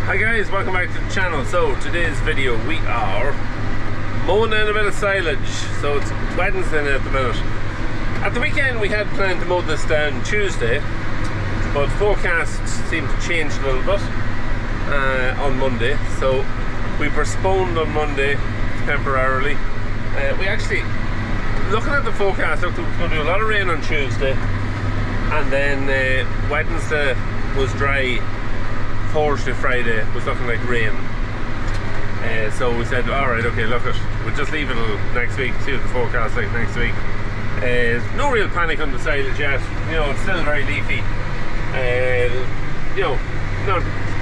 Hi guys, welcome back to the channel. So today's video we are mowing down a bit of silage. So it's Wednesday at the minute. At the weekend we had planned to mow this down Tuesday, but forecasts seemed to change a little bit on Monday, so we postponed on Monday temporarily. We actually, looking at the forecast, looked like it was going to do a lot of rain on Tuesday, and then Wednesday was dry. Thursday, Friday was looking like rain. So we said, alright, okay, look, we'll just leave it till next week, see what the forecast like next week. No real panic on the silage yet, you know, it's still very leafy. You know,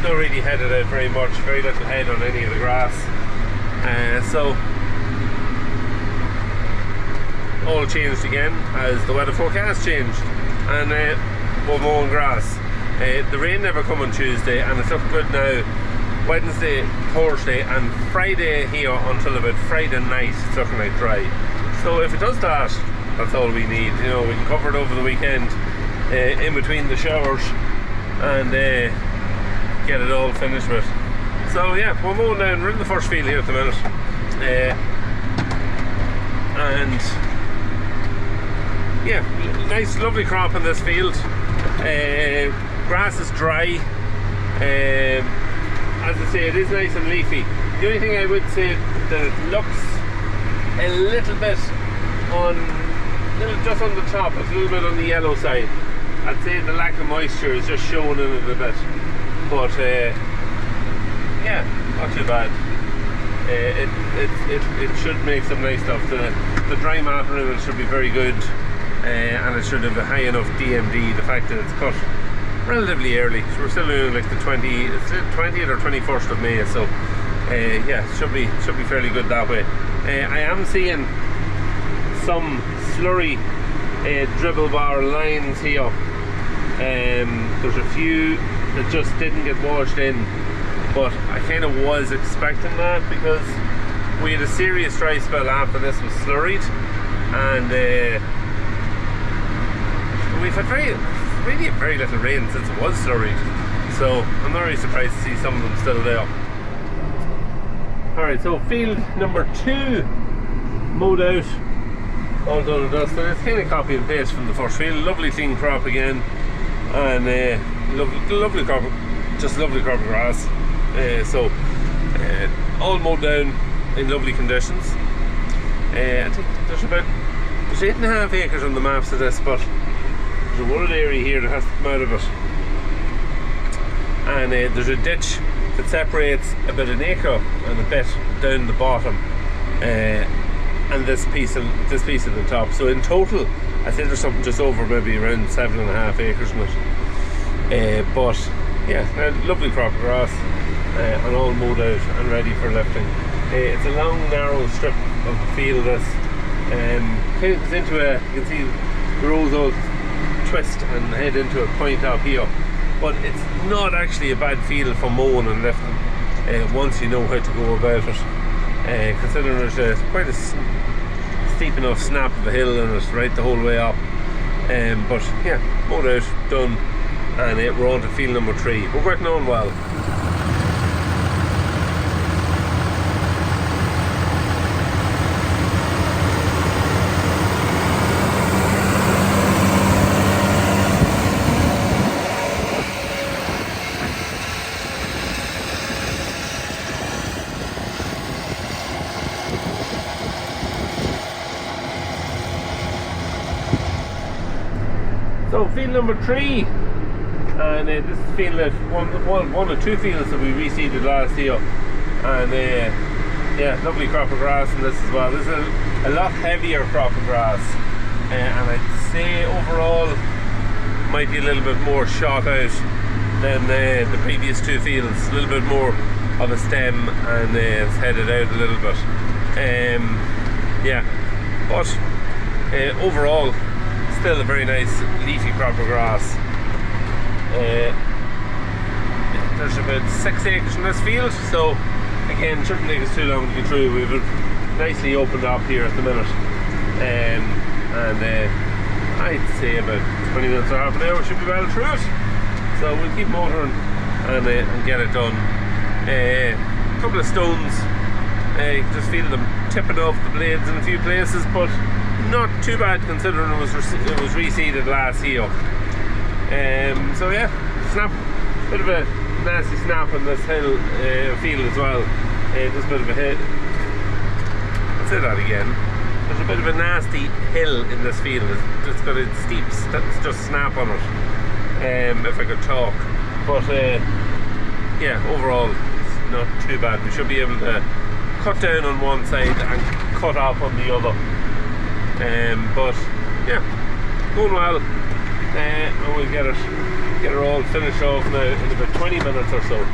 not really headed out very much, very little head on any of the grass. So all changed again as the weather forecast changed, and we're mowing grass. The rain never come on Tuesday, and it's looking good now. Wednesday, Thursday and Friday here until about Friday night it's looking like dry. So if it does that, that's all we need. You know, we can cover it over the weekend in between the showers and get it all finished with. So yeah, we're mowing down. We're in the first field here at the minute, and yeah, nice lovely crop in this field. Grass is dry. As I say, it is nice and leafy. The only thing I would say that it looks a little bit on, just on the top, it's a little bit on the yellow side. I'd say the lack of moisture is just showing in it a bit, but yeah, not too bad. It should make some nice stuff. The dry matter in it should be very good, and it should have a high enough DMD. The fact that it's cut relatively early, so we're still doing like the 20th or 21st of May, so yeah, it should be fairly good that way. I am seeing some slurry dribble bar lines here. There's a few that just didn't get washed in, but I kind of was expecting that because we had a serious dry spell after this was slurried, and we've had very little rain since it was slurried, so I'm not really surprised to see some of them still there. Alright, so field number 2 mowed out, all done and dusted. It's kind of copy and paste from the first field. Lovely clean crop again, and lovely crop, just lovely crop of grass. So all mowed down in lovely conditions. I think there's 8.5 acres on the maps of this, but there's a wooded area here that has to come out of it, and there's a ditch that separates about an acre and a bit down the bottom, and this piece of the top. So in total, I think there's something just over maybe around 7.5 acres in it. But yeah, a lovely crop of grass, and all mowed out and ready for lifting. It's a long, narrow strip of the field that's kind of goes into a, you can see the rows all twist and head into a point up here, but it's not actually a bad field for mowing and lifting once you know how to go about it, considering there's quite a steep enough snap of a hill in it right the whole way up. But yeah, mowed out, done, and we're on to field number 3. We're working on well. So field number 3, and this is field that one or two fields that we reseeded last year, and yeah, lovely crop of grass in this as well. This is a lot heavier crop of grass, and I'd say overall might be a little bit more shot out than the previous 2 fields. A little bit more of a stem, and it's headed out a little bit. Yeah, but overall still a very nice leafy crop of grass. There's about 6 acres in this field, so again, shouldn't take us too long to get through. We've it nicely opened up here at the minute, and I'd say about 20 minutes or half an hour should be well through it. So we'll keep motoring and get it done. A couple of stones, you can just feel them tipping off the blades in a few places, but not too bad considering it was reseeded last heel. So yeah, snap, bit of a nasty snap on this hill field as well. Just a bit of a hit. I'll say that again. There's a bit of a nasty hill in this field. It's got a steep just snap on it. If I could talk, but yeah, overall it's not too bad. We should be able to cut down on one side and cut off on the other. But yeah, going well. And we'll get it all finished off now in about 20 minutes or so.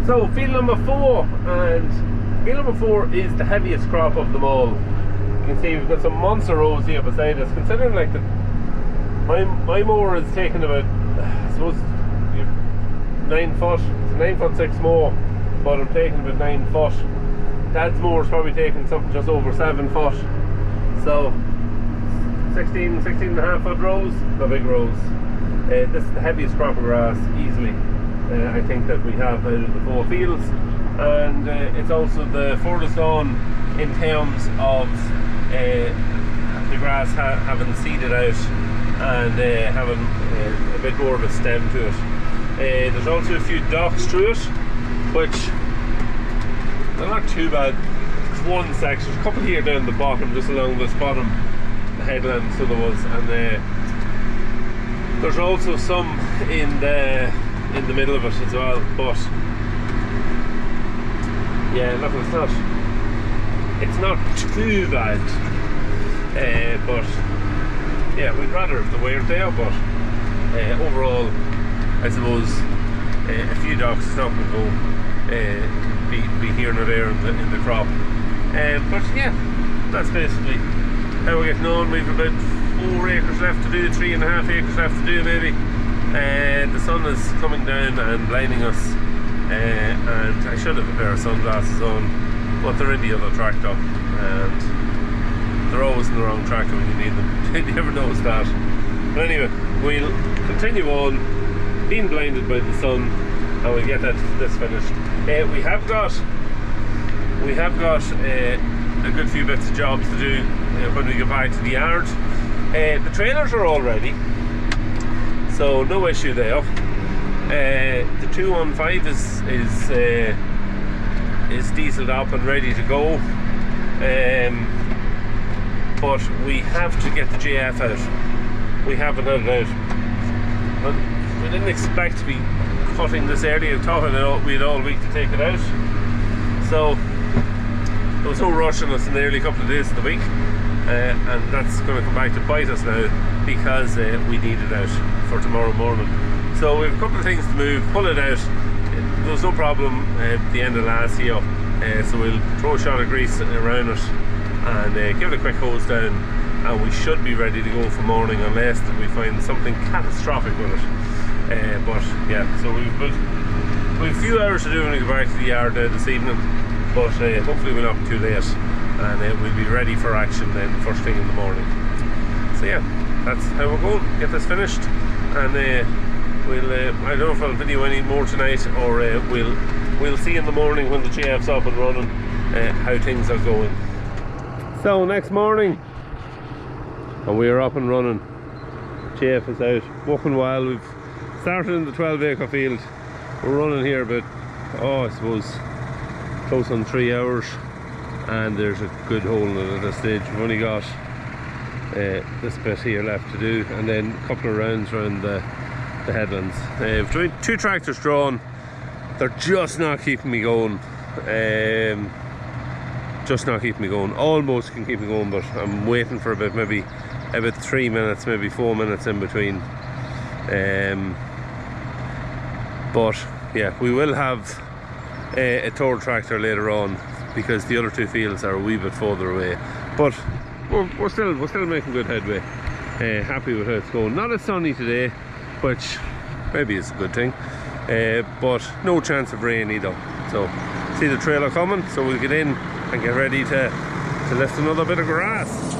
So field number 4, and field number 4 is the heaviest crop of them all. You can see we've got some monster rows here beside us, considering like my mower is taking about, I suppose, 9 foot, it's 9 foot 6 mower, but I'm taking about 9 foot. Dad's mower is probably taking something just over 7 foot. So 16 and a half foot rows, the big rows. This is the heaviest crop of grass, easily. I think that we have out of the 4 fields, and it's also the furthest on in terms of the grass having seeded out and having a bit more of a stem to it. There's also a few docks through it, which they're not too bad. There's one section, there's a couple here down the bottom, just along this bottom headland, so there was, and there's also some in the middle of it as well, but yeah, look, it's not too bad, but yeah, we'd rather the wear there, but overall I suppose a few docks is not going to be here nor there in the crop, but yeah, that's basically how we're getting on. We've about 4 acres left to do, 3.5 acres left to do maybe. The sun is coming down and blinding us, and I should have a pair of sunglasses on, but they're in the other tractor, and they're always in the wrong tractor when you need them. You never notice that. But anyway, we'll continue on being blinded by the sun, and we'll get this finished. We have got a good few bits of jobs to do when we get back to the yard. The trailers are all ready, so no issue there. The 215 is dieseled up and ready to go, but we have to get the GF out. We haven't had it out. But we didn't expect to be cutting this early. I thought we had all week to take it out, so there was no rush on us in the early couple of days of the week, and that's going to come back to bite us now, because we need it out for tomorrow morning. So we have a couple of things to move, pull it out. There was no problem at the end of last year, so we'll throw a shot of grease around it and give it a quick hose down, and we should be ready to go for morning, unless that we find something catastrophic with it. But yeah, so we've a few hours to do when we go back to the yard this evening, but hopefully we'll not be too late, and we'll be ready for action then first thing in the morning. So yeah, that's how we're going. Get this finished, and we'll I don't know if I'll video any more tonight, or we'll see in the morning when the GF's up and running how things are going. So next morning, and we are up and running. GF is out, working well. We've started in the 12 acre field. We're running here about oh, I suppose close on 3 hours, and there's a good hole in it at this stage. We've only got this bit here left to do, and then a couple of rounds around the headlands. We've 2 tractors drawn. They're just not keeping me going. Just not keeping me going. Almost can keep me going, but I'm waiting for maybe about 3 minutes, maybe 4 minutes in between. But yeah, we will have a third tractor later on, because the other 2 fields are a wee bit further away. But we're still making good headway. Happy with how it's going. Not as sunny today, which maybe is a good thing. But no chance of rain either. So see the trailer coming, so we'll get in and get ready to lift another bit of grass.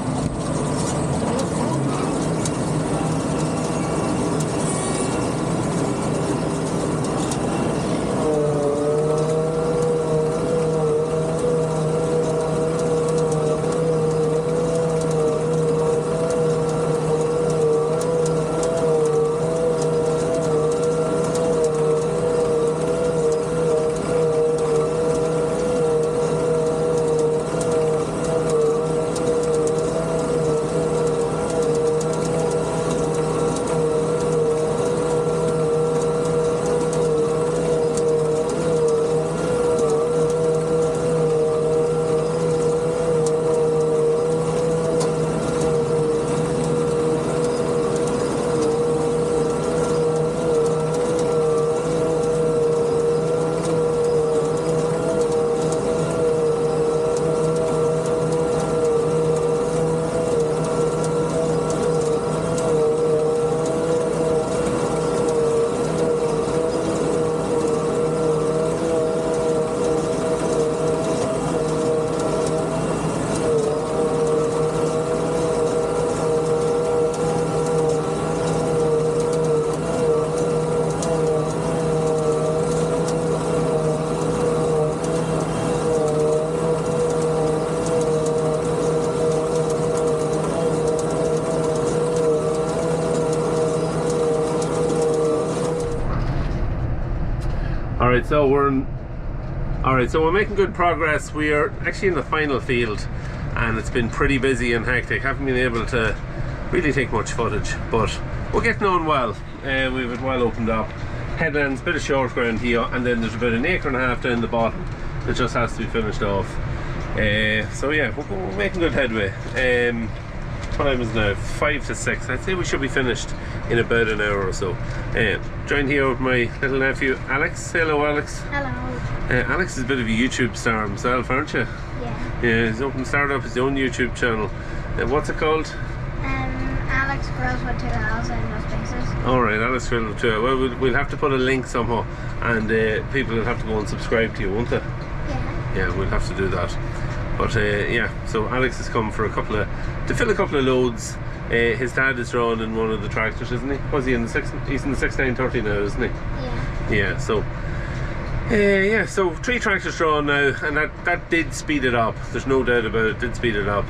Alright, so we're making good progress. We are actually in the final field, and it's been pretty busy and hectic. Haven't been able to really take much footage, but we're getting on well. We've it well opened up. Headlands, bit of short ground here, and then there's about 1.5 acres down the bottom that just has to be finished off. So yeah, we're making good headway. What time is it now? 5 to 6. I'd say we should be finished in about an hour or so. Joined here with my little nephew Alex. Hello, Alex. Hello. Alex is a bit of a YouTube star himself, aren't you? Yeah. Yeah, he's started up his own YouTube channel. What's it called? Alex Grills with 2 L's and no spaces. Alright, Alex Grills with 2 L's. Well, we'll have to put a link somehow, and people will have to go and subscribe to you, won't they? Yeah. Yeah, we'll have to do that. But yeah, so Alex has come for to fill a couple of loads. His dad is drawn in one of the tractors, isn't he? Was he in the he's in the 6930 now, isn't he? Yeah. Yeah, so yeah, so 3 tractors drawn now, and that did speed it up. There's no doubt about it, did speed it up.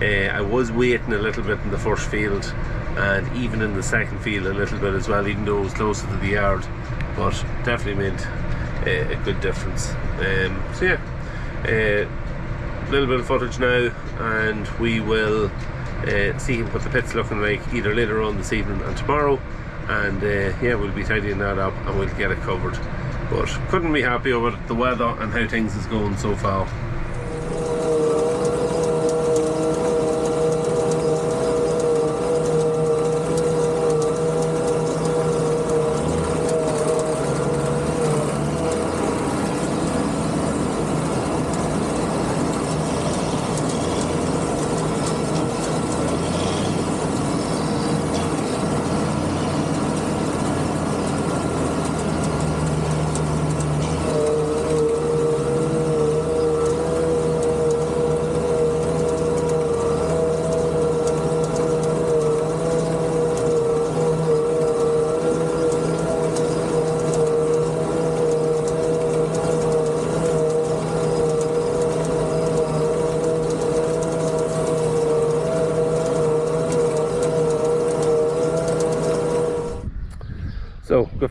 I was waiting a little bit in the first field, and even in the second field a little bit as well, even though it was closer to the yard, but definitely made a good difference. So yeah, a little bit of footage now, and we will see what the pit's looking like either later on this evening and tomorrow, and yeah, we'll be tidying that up and we'll get it covered. But couldn't be happier with the weather and how things is going so far.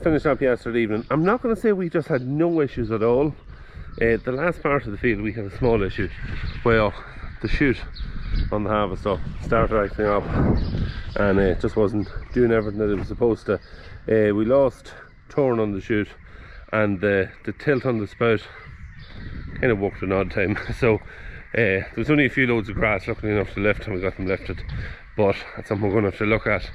finished up yesterday evening. I'm not going to say we just had no issues at all. The last part of the field we had a small issue. Well, the chute on the harvester started acting up and it just wasn't doing everything that it was supposed to. We lost turn on the chute and the tilt on the spout kind of worked an odd time. So there was only a few loads of grass luckily enough to lift, and we got them lifted, but that's something we're going to have to look at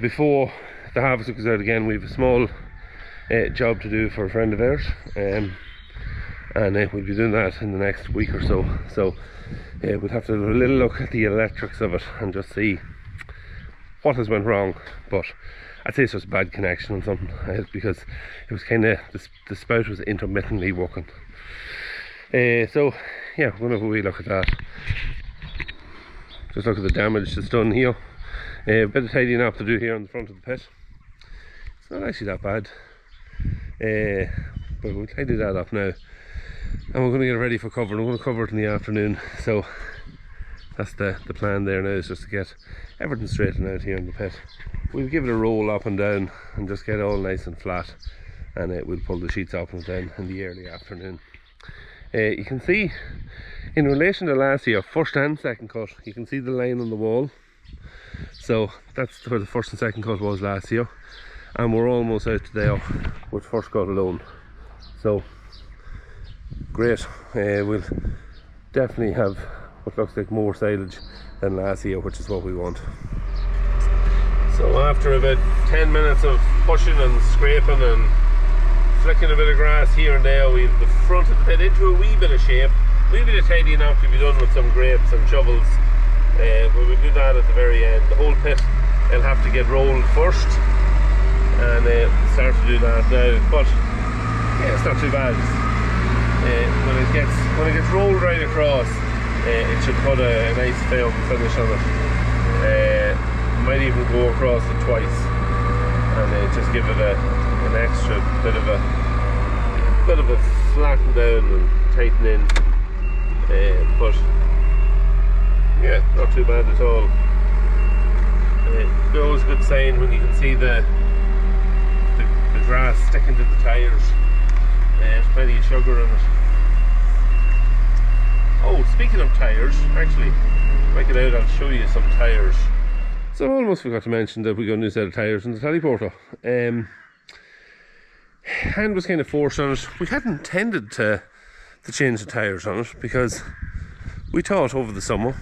before the harvester goes out again. We have a small job to do for a friend of ours, and we'll be doing that in the next week or so. So we'll have to have a little look at the electrics of it and just see what has went wrong. But I'd say it's just a bad connection or something, because it was kind of, the spout was intermittently working. So yeah, we're going to have a wee look at that. Just look at the damage that's done here. A bit of tidying up to do here on the front of the pit. It's not actually that bad, but we'll tidy that up now, and we're going to get ready for cover. We're going to cover it in the afternoon, so that's the plan there now, is just to get everything straightened out here in the pit. We'll give it a roll up and down and just get it all nice and flat, and we'll pull the sheets up and down in the early afternoon. You can see in relation to last year, first and second cut, you can see the line on the wall. So that's where the first and second cut was last year, and we're almost out to there with first cut alone. So great. We'll definitely have what looks like more silage than last year, which is what we want. So after about 10 minutes of pushing and scraping and flicking a bit of grass here and there, we've the front of the pit into a wee bit of shape. A wee bit of tidying up to be done with some grapes and shovels, but we'll do that at the very end. The whole pit will have to get rolled first, and start to do that now. But yeah, it's not too bad. When it gets rolled right across, it should put a nice firm finish on it. Might even go across it twice, and just give it an extra bit of a flatten down and tighten in. But yeah, not too bad at all. It's always a good sign when you can see the grass sticking to the tyres. There's plenty of sugar in it. Oh, speaking of tyres, actually, if I get out, I'll show you some tyres. So I almost forgot to mention that we got a new set of tyres in the teleporter. Hand was kind of forced on it. We hadn't intended to change the tyres on it, because we thought over the summer,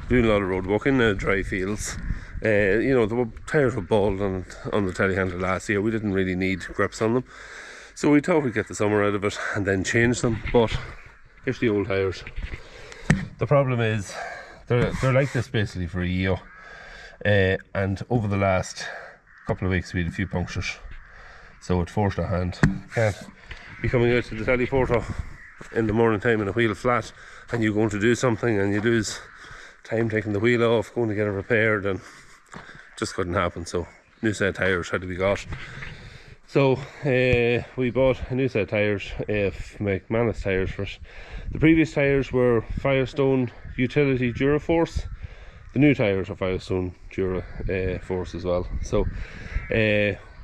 doing a lot of road walking in dry fields, you know, the tyres were bald on the telehandler last year. We didn't really need grips on them, so we thought we'd get the summer out of it and then change them. But here's the old tyres. The problem is they're like this basically for a year, and over the last couple of weeks we had a few punctures, so it forced our hand. Can't be coming out to the teleporter in the morning time in a wheel flat, and you're going to do something and you lose time taking the wheel off, going to get it repaired, and just couldn't happen. So new set of tyres had to be got. So we bought a new set of tyres, McManus tyres for it. The previous tyres were Firestone Utility Duraforce. The new tyres are Firestone Duraforce as well. So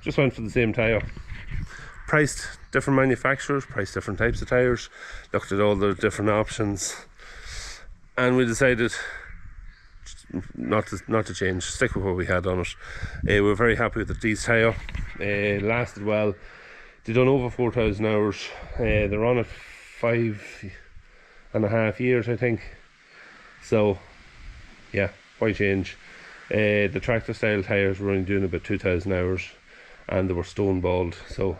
just went for the same tyre. Priced different manufacturers, priced different types of tyres, looked at all the different options, and we decided not to change, stick with what we had on it. We were very happy with the D's tyre. It lasted well. They done over 4,000 hours. They're on it 5.5 years, I think. So yeah, why change? The tractor style tyres were only doing about 2,000 hours, and they were stone balled. So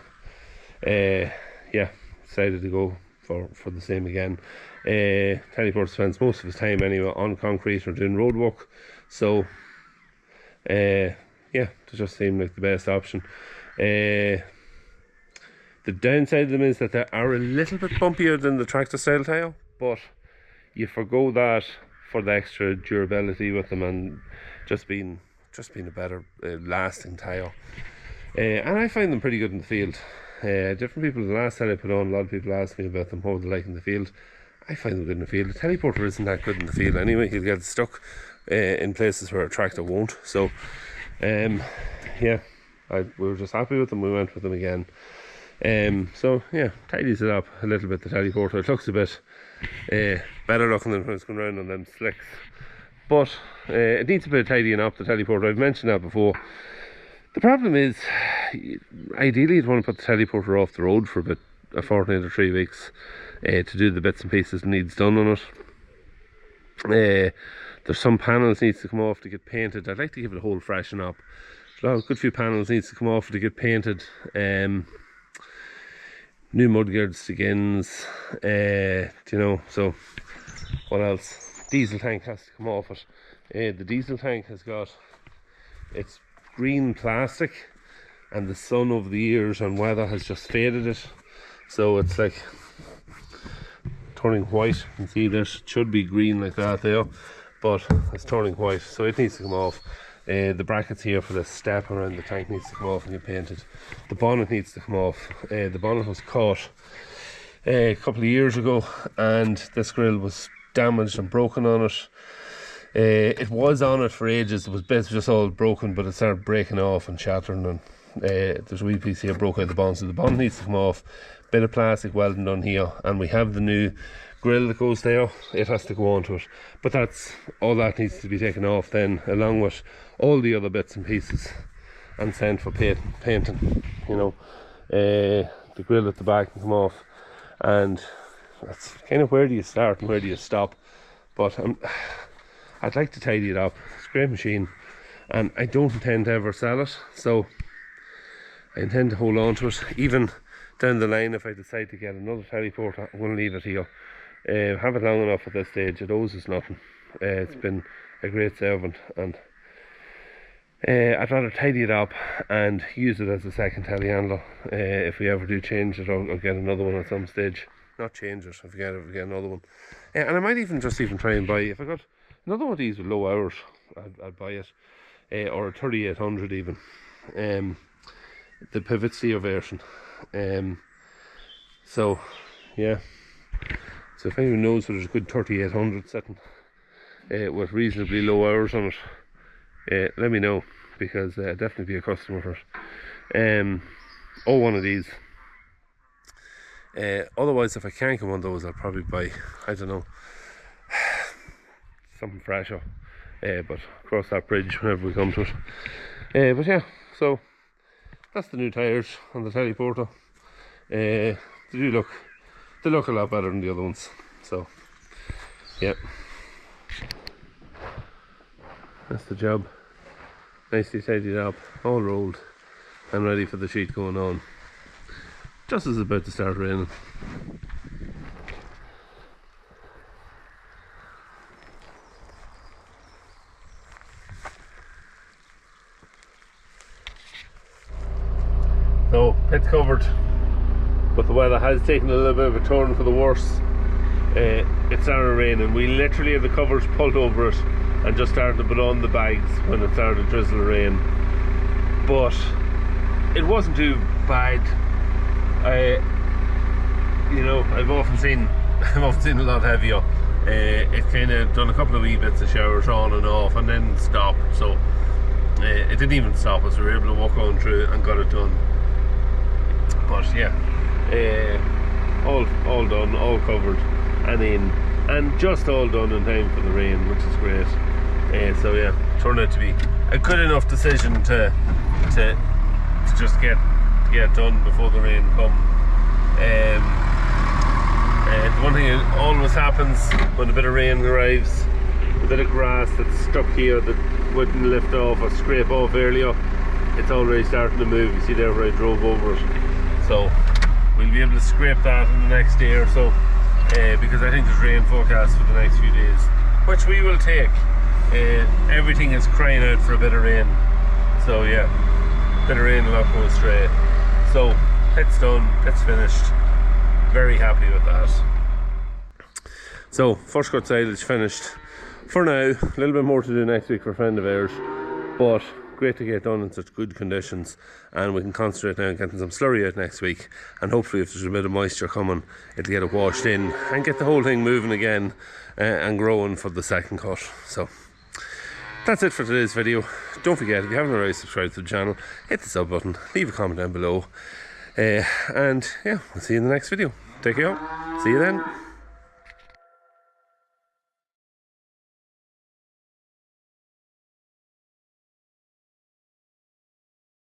yeah, decided to go for the same again. Teleporter spends most of his time anyway on concrete or doing road work, so yeah, it just seemed like the best option. The downside of them is that they are a little bit bumpier than the tractor style tyre, but you forgo that for the extra durability with them, and just being a better lasting tyre. And I find them pretty good in the field. Different people, the last time I put on, a lot of people asked me about them, how they like in the field. I find them good in the field. The teleporter isn't that good in the field anyway. He'll get stuck in places where a tractor won't. So yeah, we were just happy with them. We went with them again. So yeah, tidies it up a little bit, the teleporter. It looks a bit better looking than when it's going around on them slicks, but it needs a bit of tidying up, the teleporter. I've mentioned that before. The problem is, ideally you'd want to put the teleporter off the road for a fortnight or 3 weeks to do the bits and pieces it needs done on it. There's some panels needs to come off to get painted. I'd like to give it a whole freshen up. A good few panels needs to come off to get painted. New mudguard skins, you know. So what else? Diesel tank has to come off it. The diesel tank has got, it's green plastic, and the sun over the years and weather has just faded it, so it's like turning white. You can see this, it should be green like that there, but it's turning white, so it needs to come off. The brackets here for the step around the tank needs to come off and get painted. The bonnet needs to come off. The bonnet was caught a couple of years ago, and this grill was damaged and broken on it. It was on it for ages. It was basically just all broken, but it started breaking off and shattering, and there's a wee piece here broke out the bonnet, so the bonnet needs to come off. Bit of plastic welding done here, and we have the new grill that goes there. It has to go onto it, but that's all that needs to be taken off then, along with all the other bits and pieces, and sent for painting. You know, the grill at the back can come off, and that's kind of where do you start and where do you stop. But I'd like to tidy it up. It's a great machine, and I don't intend to ever sell it, so I intend to hold on to it. Even down the line, if I decide to get another teleporter, I'm going to leave it here. Have it long enough at this stage. It owes us nothing. It's been a great servant, and I'd rather tidy it up and use it as a second telehandler if we ever do change it, or get another one at some stage. Not change it, if we get another one. And I might even try and buy, if I got another one of these with low hours, I'd buy it, or a 3800 even, the pivot steer version. So yeah, so if anyone knows where there's a good 3800 sitting with reasonably low hours on it, let me know, because I'd definitely be a customer for it. Or one of these. Otherwise, if I can't get one of those, I'll probably buy, I don't know, something fresher, but cross that bridge whenever we come to it. But yeah, so that's the new tyres on the teleporter. They look a lot better than the other ones, so yeah, that's the job. Nicely tidied up, all rolled and ready for the sheet going on, just as it's about to start raining. So it's covered, but the weather has taken a little bit of a turn for the worse. It started raining. We literally had the covers pulled over it and just started to put on the bags when it started to drizzle rain. But it wasn't too bad. You know, I've often seen a lot heavier. It kind of done a couple of wee bits of showers on and off, and then stopped. So it didn't even stop us. We were able to walk on through and got it done. But yeah, all done, all covered, and just all done in time for the rain, which is great. So yeah, turned out to be a good enough decision to just get done before the rain come. The one thing that always happens when a bit of rain arrives, a bit of grass that's stuck here that wouldn't lift off or scrape off earlier, it's already starting to move. You see there where I drove over it. So we'll be able to scrape that in the next day or so, because I think there's rain forecast for the next few days, which we will take. Everything is crying out for a bit of rain, so yeah, bit of rain will not go astray. So pit's done, pit's finished, very happy with that. So first cut silage finished for now. A little bit more to do next week for a friend of ours, but great to get done in such good conditions, and we can concentrate now on getting some slurry out next week, and hopefully if there's a bit of moisture coming, it'll get it washed in and get the whole thing moving again and growing for the second cut. So That's it for today's video. Don't forget, if you haven't already subscribed to the channel, hit the sub button, leave a comment down below, and yeah, we'll see you in the next video. Take care. See you then.